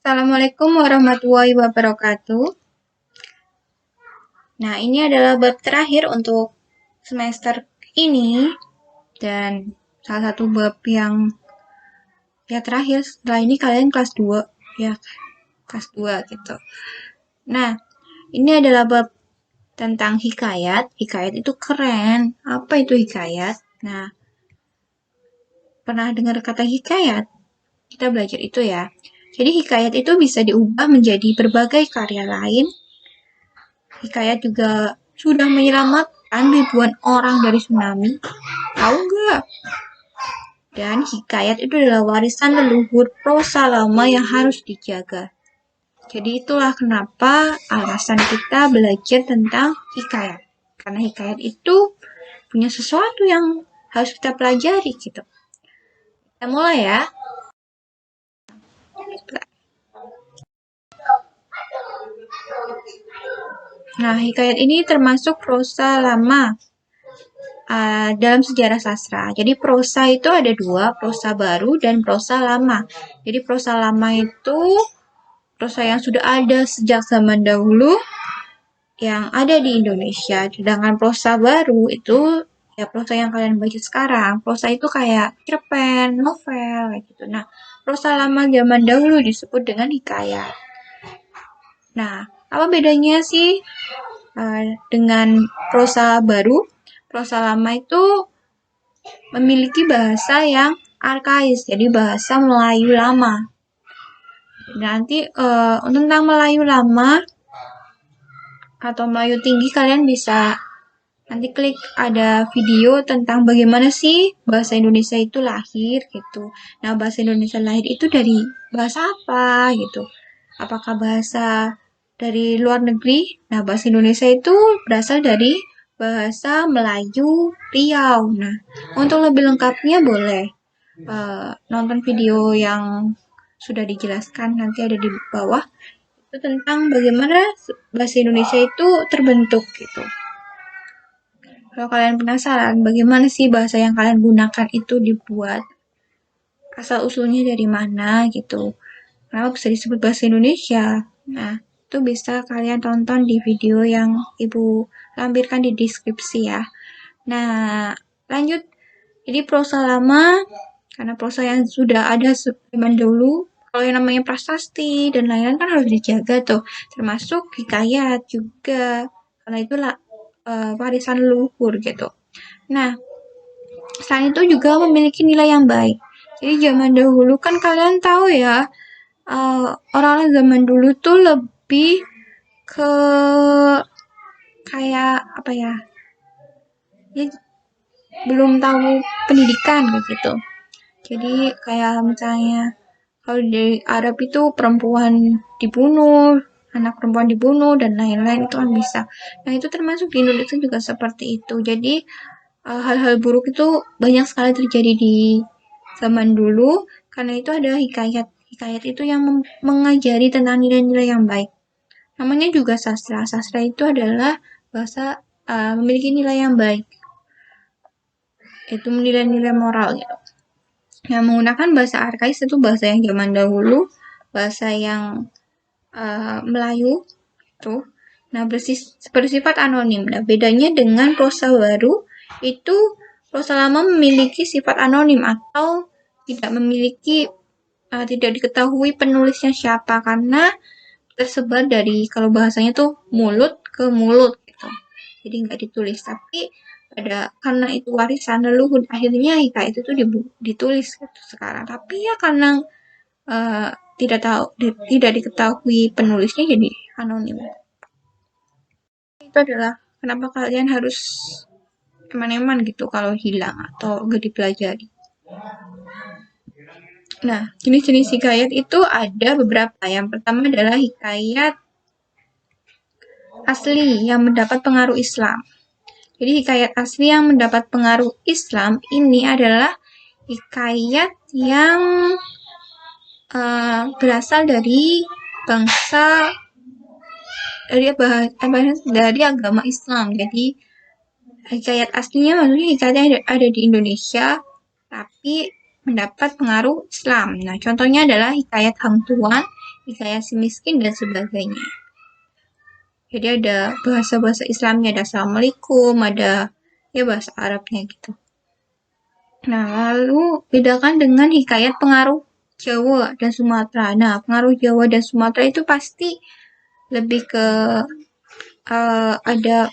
Assalamualaikum warahmatullahi wabarakatuh. Nah, ini adalah bab terakhir untuk semester ini dan salah satu bab yang terakhir. Setelah ini kalian kelas 2 ya, kelas 2 gitu. Nah, ini adalah bab tentang hikayat. Hikayat itu keren. Apa itu hikayat? Nah, pernah dengar kata hikayat? Kita belajar itu ya. Jadi hikayat itu bisa diubah menjadi berbagai karya lain. Hikayat juga sudah menyelamatkan ribuan orang dari tsunami. Tahu nggak? Dan hikayat itu adalah warisan leluhur prosa lama yang harus dijaga. Jadi itulah kenapa alasan kita belajar tentang hikayat. Karena hikayat itu punya sesuatu yang harus kita pelajari gitu. Kita mulai ya. Nah, hikayat ini termasuk prosa lama dalam sejarah sastra. Jadi prosa itu ada dua, prosa baru dan prosa lama. Jadi prosa lama itu prosa yang sudah ada sejak zaman dahulu yang ada di Indonesia. Sedangkan prosa baru itu ya prosa yang kalian baca sekarang. Prosa itu kayak cerpen, novel, kayak gitu. Nah, prosa lama zaman dahulu disebut dengan hikayat. Nah, apa bedanya sih dengan prosa baru? Prosa lama itu memiliki bahasa yang arkais, jadi bahasa Melayu lama. Nanti tentang Melayu lama atau Melayu tinggi kalian bisa nanti klik ada video tentang bagaimana sih bahasa Indonesia itu lahir gitu. Nah, bahasa Indonesia lahir itu dari bahasa apa gitu. Apakah bahasa dari luar negeri? Nah, bahasa Indonesia itu berasal dari bahasa Melayu Riau. Nah, untuk lebih lengkapnya boleh nonton video yang sudah dijelaskan nanti ada di bawah. Itu tentang bagaimana bahasa Indonesia itu terbentuk gitu. Kalau kalian penasaran bagaimana sih bahasa yang kalian gunakan itu dibuat, asal-usulnya dari mana gitu, kenapa bisa disebut bahasa Indonesia. Nah, itu bisa kalian tonton di video yang Ibu lampirkan di deskripsi ya. Nah, lanjut. Jadi prosa lama, karena prosa yang sudah ada zaman dulu, kalau yang namanya prasasti dan lain-lain kan harus dijaga tuh, termasuk hikayat juga, karena itulah warisan leluhur gitu. Nah, selain itu juga memiliki nilai yang baik. Jadi zaman dahulu kan kalian tahu ya, orang-orang zaman dulu tuh lebih ke kayak apa ya? Ya belum tahu pendidikan gitu. Jadi kayak misalnya kalau di Arab itu perempuan dibunuh, anak perempuan dibunuh dan lain-lain itu kan bisa. Nah, itu termasuk di Indonesia juga seperti itu. Jadi hal-hal buruk itu banyak sekali terjadi di zaman dulu karena itu ada hikayat. Hikayat itu yang mengajari tentang nilai-nilai yang baik. Namanya juga sastra. Sastra itu adalah bahasa memiliki nilai yang baik. Itu nilai-nilai moral gitu. Yang menggunakan bahasa arkais itu bahasa yang zaman dahulu, bahasa yang Melayu itu. Nah, bersifat anonim. Nah, bedanya dengan prosa baru itu prosa lama memiliki sifat anonim atau tidak memiliki tidak diketahui penulisnya siapa karena tersebar dari kalau bahasanya tuh mulut ke mulut gitu. Jadi nggak ditulis, tapi karena itu warisan leluhur akhirnya hikayat itu ditulis gitu sekarang. Tapi ya karena tidak diketahui penulisnya jadi anonim. Itu adalah kenapa kalian harus eman-eman gitu kalau hilang atau gak dipelajari. Nah, jenis-jenis hikayat itu ada beberapa. Yang pertama adalah hikayat asli yang mendapat pengaruh Islam. Jadi hikayat asli yang mendapat pengaruh Islam ini adalah hikayat yang berasal dari bangsa dari agama Islam. Jadi hikayat aslinya maksudnya hikayat yang ada di Indonesia tapi mendapat pengaruh Islam. Nah, contohnya adalah hikayat Hang Tuah hikayat si miskin, dan sebagainya. Jadi ada bahasa-bahasa Islamnya, ada Assalamualaikum, ada ya bahasa Arabnya gitu. Nah, lalu bedakan dengan hikayat pengaruh Jawa dan Sumatera. Nah, pengaruh Jawa dan Sumatera itu pasti lebih ke ada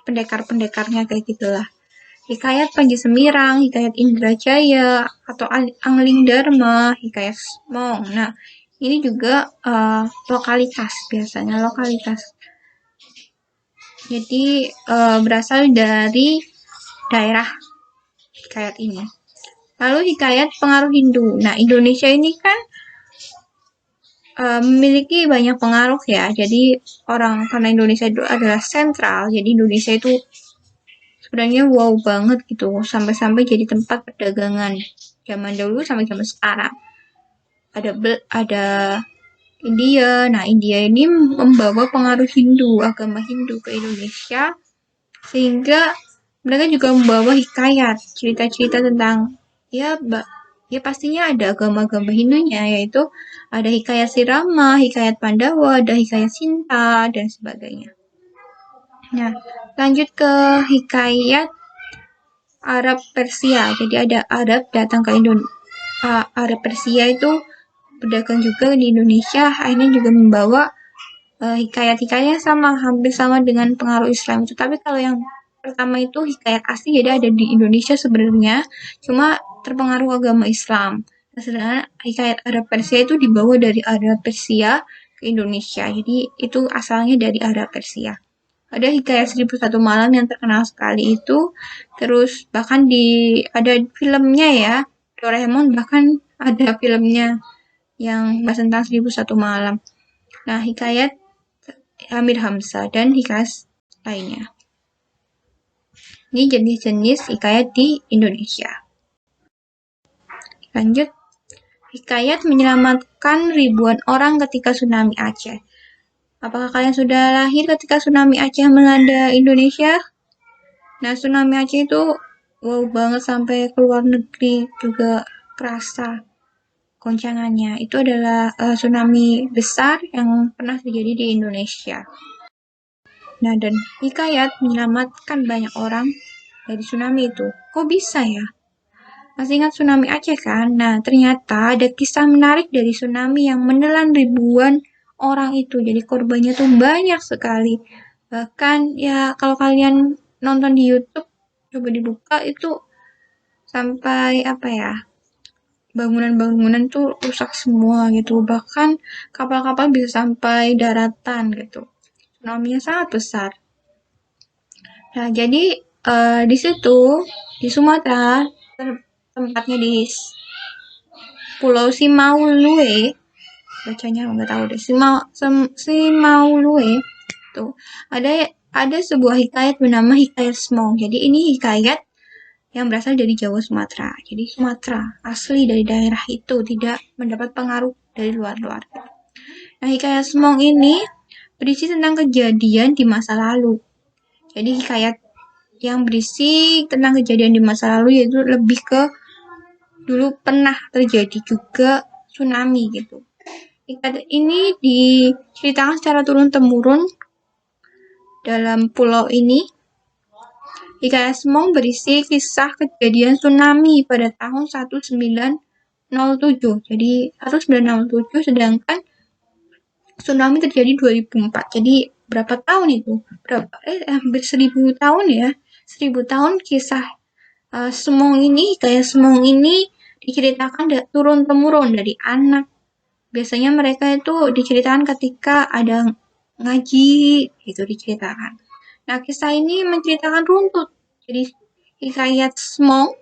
pendekar-pendekarnya kayak gitulah. Hikayat Panji Semirang, hikayat Indrajaya, atau Angling Dharma, hikayat Semong. Nah, ini juga lokalitas, biasanya lokalitas. Jadi berasal dari daerah hikayat ini. Lalu hikayat pengaruh Hindu. Nah, Indonesia ini kan memiliki banyak pengaruh ya. Jadi karena Indonesia itu adalah sentral, jadi Indonesia itu sebenarnya wow banget gitu, sampai-sampai jadi tempat perdagangan zaman dulu sampai zaman sekarang. Ada India. Nah, India ini membawa pengaruh Hindu, agama Hindu ke Indonesia, sehingga mereka juga membawa hikayat, cerita-cerita tentang ya pastinya ada agama-agama Hindunya, yaitu ada hikayat Sirama, hikayat Pandawa, ada hikayat Sinta, dan sebagainya. Nah, lanjut ke hikayat Arab Persia. Jadi ada Arab datang ke Indonesia. Arab Persia itu berdagang juga di Indonesia, akhirnya juga membawa hikayat-hikayatnya hampir sama dengan pengaruh Islam itu. Tapi kalau yang pertama itu hikayat asli, jadi ada di Indonesia sebenarnya, cuma terpengaruh agama Islam. Nah, sedangkan hikayat Arab Persia itu dibawa dari Arab Persia ke Indonesia, jadi itu asalnya dari Arab Persia. Ada hikayat 1001 Malam yang terkenal sekali itu, terus bahkan ada filmnya ya, Doraemon bahkan ada filmnya yang bahas tentang 1001 Malam. Nah, hikayat Amir Hamzah dan hikayat lainnya. Ini jenis-jenis hikayat di Indonesia. Lanjut, hikayat menyelamatkan ribuan orang ketika tsunami Aceh. Apakah kalian sudah lahir ketika tsunami Aceh melanda Indonesia? Nah, tsunami Aceh itu wow banget, sampai ke luar negeri juga kerasa goncangannya. Itu adalah tsunami besar yang pernah terjadi di Indonesia. Nah, dan hikayat menyelamatkan banyak orang dari tsunami itu. Kok bisa ya? Masih ingat tsunami Aceh kan? Nah, ternyata ada kisah menarik dari tsunami yang menelan ribuan orang itu. Jadi korbannya tuh banyak sekali. Bahkan ya kalau kalian nonton di YouTube, coba dibuka itu sampai bangunan-bangunan tuh rusak semua gitu. Bahkan kapal-kapal bisa sampai daratan gitu. Tsunami-nya sangat besar. Nah, jadi di situ di Sumatera, tempatnya di Pulau Simaulue, bacanya nggak tahu deh, Simaulue tuh ada sebuah hikayat bernama hikayat Semong. Jadi ini hikayat yang berasal dari Jawa Sumatera. Jadi Sumatera asli dari daerah itu, tidak mendapat pengaruh dari luar-luar. Nah, hikayat Semong ini berisi tentang kejadian di masa lalu. Jadi hikayat yang berisi tentang kejadian di masa lalu, yaitu lebih ke dulu pernah terjadi juga tsunami gitu. Hikayat ini diceritakan secara turun-temurun dalam pulau ini. Hikayat Semong berisi kisah kejadian tsunami pada tahun 1907. Jadi 1907, sedangkan tsunami terjadi 2004. Jadi berapa tahun itu? Hampir 1000 tahun ya. 1000 tahun kisah Semong ini, hikayat Semong ini diceritakan turun-temurun dari anak. Biasanya mereka itu diceritakan ketika ada ngaji, itu diceritakan. Nah, kisah ini menceritakan runtut. Jadi, hikayat Semong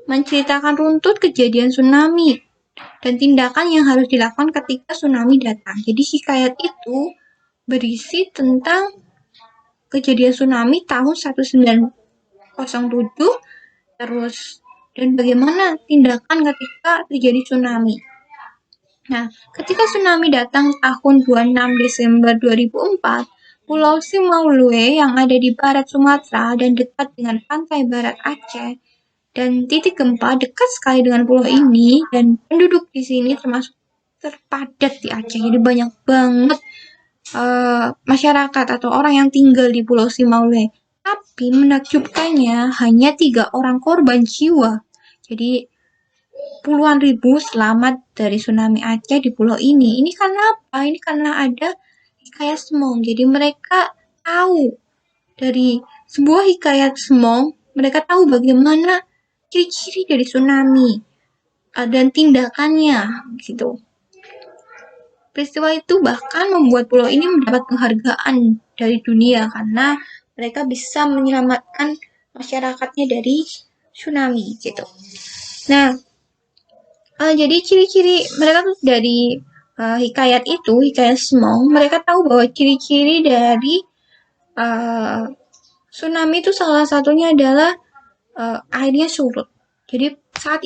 menceritakan runtut kejadian tsunami dan tindakan yang harus dilakukan ketika tsunami datang. Jadi, hikayat itu berisi tentang kejadian tsunami tahun 1907, terus dan bagaimana tindakan ketika terjadi tsunami. Nah, ketika tsunami datang tahun 26 Desember 2004, Pulau Simaulue yang ada di barat Sumatera dan dekat dengan pantai barat Aceh, dan titik gempa dekat sekali dengan pulau ini, dan penduduk di sini termasuk terpadat di Aceh. Jadi banyak banget masyarakat atau orang yang tinggal di Pulau Simaulue. Tapi menakjubkannya hanya 3 orang korban jiwa. Jadi puluhan ribu selamat dari tsunami Aceh di pulau ini. Ini karena apa? Ini karena ada hikayat Semong. Jadi mereka tahu dari sebuah hikayat Semong, mereka tahu bagaimana ciri-ciri dari tsunami dan tindakannya gitu. Peristiwa itu bahkan membuat pulau ini mendapat penghargaan dari dunia karena mereka bisa menyelamatkan masyarakatnya dari tsunami gitu. Nah, jadi ciri-ciri mereka tuh dari hikayat itu, hikayat Semong, mereka tahu bahwa ciri-ciri dari tsunami itu salah satunya adalah airnya surut. Jadi saat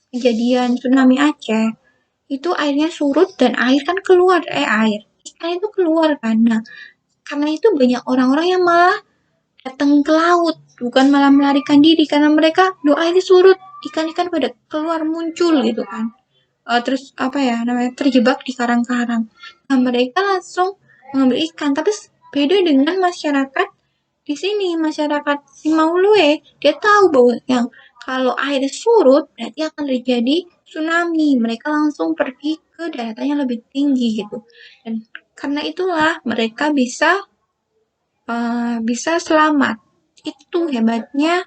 kejadian tsunami Aceh, itu airnya surut dan air kan keluar, ikan itu keluar kan. Nah, karena itu banyak orang-orang yang malah datang ke laut, bukan malah melarikan diri karena mereka doa ini surut, ikan-ikan pada keluar muncul gitu kan. Terus apa ya namanya terjebak di karang-karang. Nah, mereka langsung mengambil ikan, tapi beda dengan masyarakat di sini, masyarakat Simaulue, dia tahu bahwa yang kalau air surut berarti akan terjadi tsunami. Mereka langsung pergi ke daratan yang lebih tinggi gitu. Dan karena itulah mereka bisa selamat. Itu hebatnya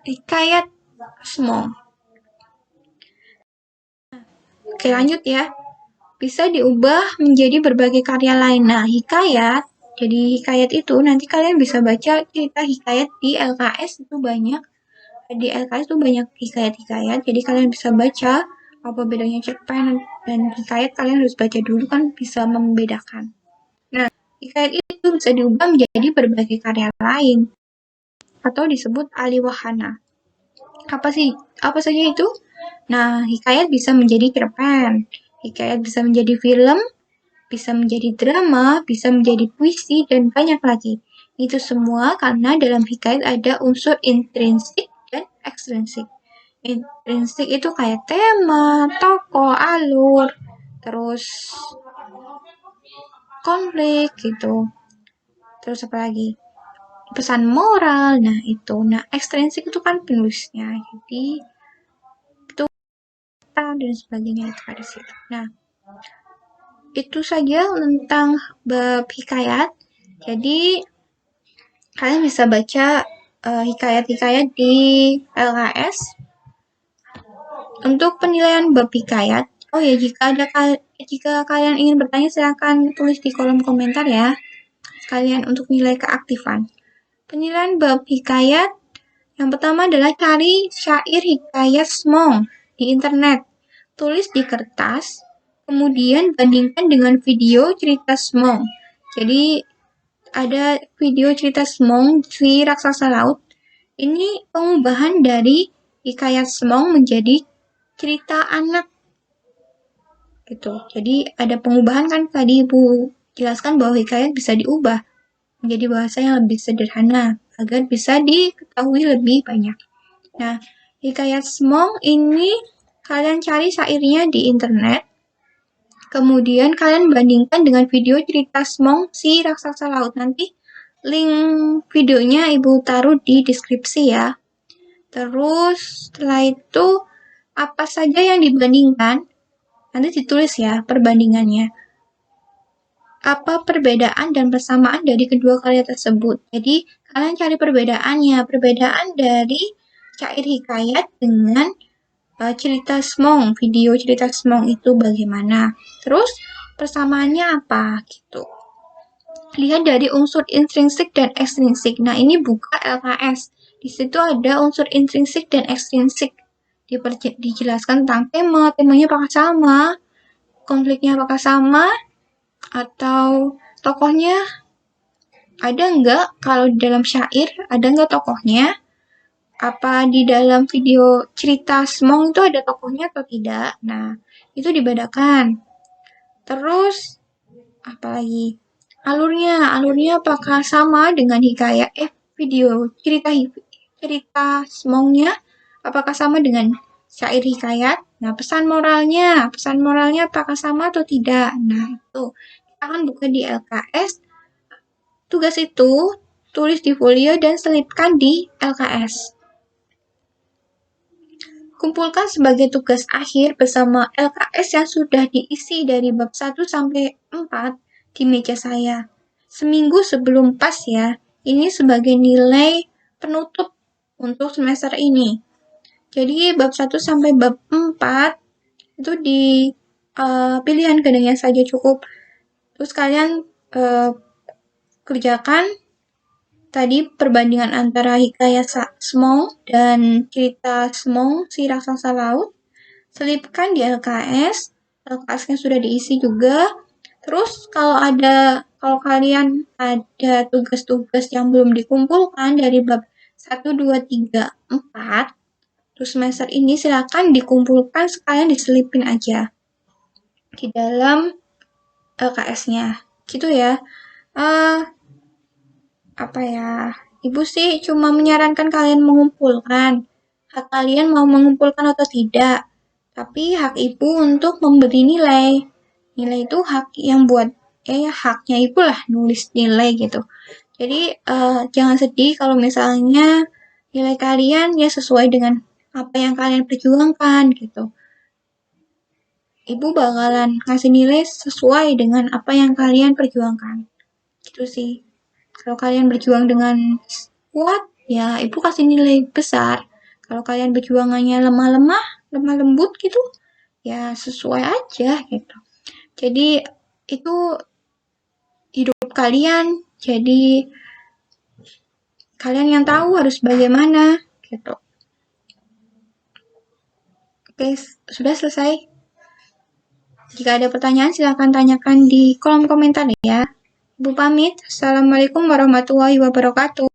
hikayat Semong. Oke, lanjut ya. Bisa diubah menjadi berbagai karya lain. Nah, hikayat itu nanti kalian bisa baca cerita hikayat di LKS itu banyak. Di LKS itu banyak hikayat-hikayat, jadi kalian bisa baca apa bedanya cerpen dan hikayat, kalian harus baca dulu kan bisa membedakan. Nah, hikayat itu bisa diubah menjadi berbagai karya lain atau disebut aliwahana. Apa saja itu? Nah, hikayat bisa menjadi cerpen, hikayat bisa menjadi film, bisa menjadi drama, bisa menjadi puisi, dan banyak lagi. Itu semua karena dalam hikayat ada unsur intrinsik dan ekstrinsik. Intrinsik itu kayak tema, tokoh, alur, terus konflik gitu. Terus apa lagi? Pesan moral, nah itu. Nah, ekstrinsik itu kan penulisnya. Jadi itu dan sebagainya itu ada situ. Nah, itu saja tentang bab hikayat. Jadi kalian bisa baca hikayat-hikayat di LKS. Untuk penilaian bab hikayat, oh ya jika kalian ingin bertanya silakan tulis di kolom komentar ya. Sekalian untuk nilai keaktifan. Penilaian bab hikayat yang pertama adalah cari syair hikayat Semong di internet. Tulis di kertas, kemudian bandingkan dengan video cerita Semong. Jadi ada video cerita Semong si raksasa laut. Ini pengubahan dari hikayat Semong menjadi cerita anak gitu. Jadi ada pengubahan kan tadi Ibu jelaskan bahwa hikayat bisa diubah menjadi bahasa yang lebih sederhana agar bisa diketahui lebih banyak. Nah, hikayat Semong ini kalian cari syairnya di internet. Kemudian kalian bandingkan dengan video cerita Semong si raksasa laut. Nanti link videonya Ibu taruh di deskripsi ya. Terus setelah itu apa saja yang dibandingkan, nanti ditulis ya perbandingannya. Apa perbedaan dan persamaan dari kedua karya tersebut. Jadi kalian cari perbedaannya. Perbedaan dari syair hikayat dengan cerita Semong, video cerita Semong itu bagaimana. Terus persamaannya apa gitu. Lihat dari unsur intrinsik dan ekstrinsik. Nah, ini buka LKS. Di situ ada unsur intrinsik dan ekstrinsik. Dijelaskan tentang temanya apakah sama, konfliknya apakah sama, atau tokohnya ada nggak, kalau di dalam syair ada nggak tokohnya, apa di dalam video cerita Semong itu ada tokohnya atau tidak. Nah, itu dibedakan. Terus apalagi alurnya apakah sama dengan video cerita Semongnya, apakah sama dengan syair hikayat. Nah, pesan moralnya apakah sama atau tidak? Nah, itu kita akan buka di LKS. Tugas itu tulis di folio dan selipkan di LKS. Kumpulkan sebagai tugas akhir bersama LKS yang sudah diisi dari bab 1 sampai 4 di meja saya. Seminggu sebelum pas ya. Ini sebagai nilai penutup untuk semester ini. Jadi bab 1 sampai bab 4 itu di pilihan gandanya saja cukup. Terus kalian kerjakan tadi perbandingan antara hikayat Smong dan cerita Smong si raksasa laut. Selipkan di LKS. LKS-nya sudah diisi juga. Terus kalau kalian ada tugas-tugas yang belum dikumpulkan dari bab 1, 2, 3, 4, terus semester ini silakan dikumpulkan sekalian diselipin aja di dalam LKS-nya. Gitu ya. Apa ya? Ibu sih cuma menyarankan kalian mengumpulkan. Hak kalian mau mengumpulkan atau tidak. Tapi hak ibu untuk memberi nilai. Nilai itu hak yang buat haknya ibu lah nulis nilai gitu. Jadi jangan sedih kalau misalnya nilai kalian ya sesuai dengan apa yang kalian perjuangkan gitu. Ibu bakalan ngasih nilai sesuai dengan apa yang kalian perjuangkan. Gitu sih. Kalau kalian berjuang dengan kuat, ya ibu kasih nilai besar. Kalau kalian berjuangannya lemah lembut gitu, ya sesuai aja gitu. Jadi itu hidup kalian, jadi kalian yang tahu harus bagaimana gitu. Oke, sudah selesai. Jika ada pertanyaan silakan tanyakan di kolom komentar ya. Ibu pamit. Assalamualaikum warahmatullahi wabarakatuh.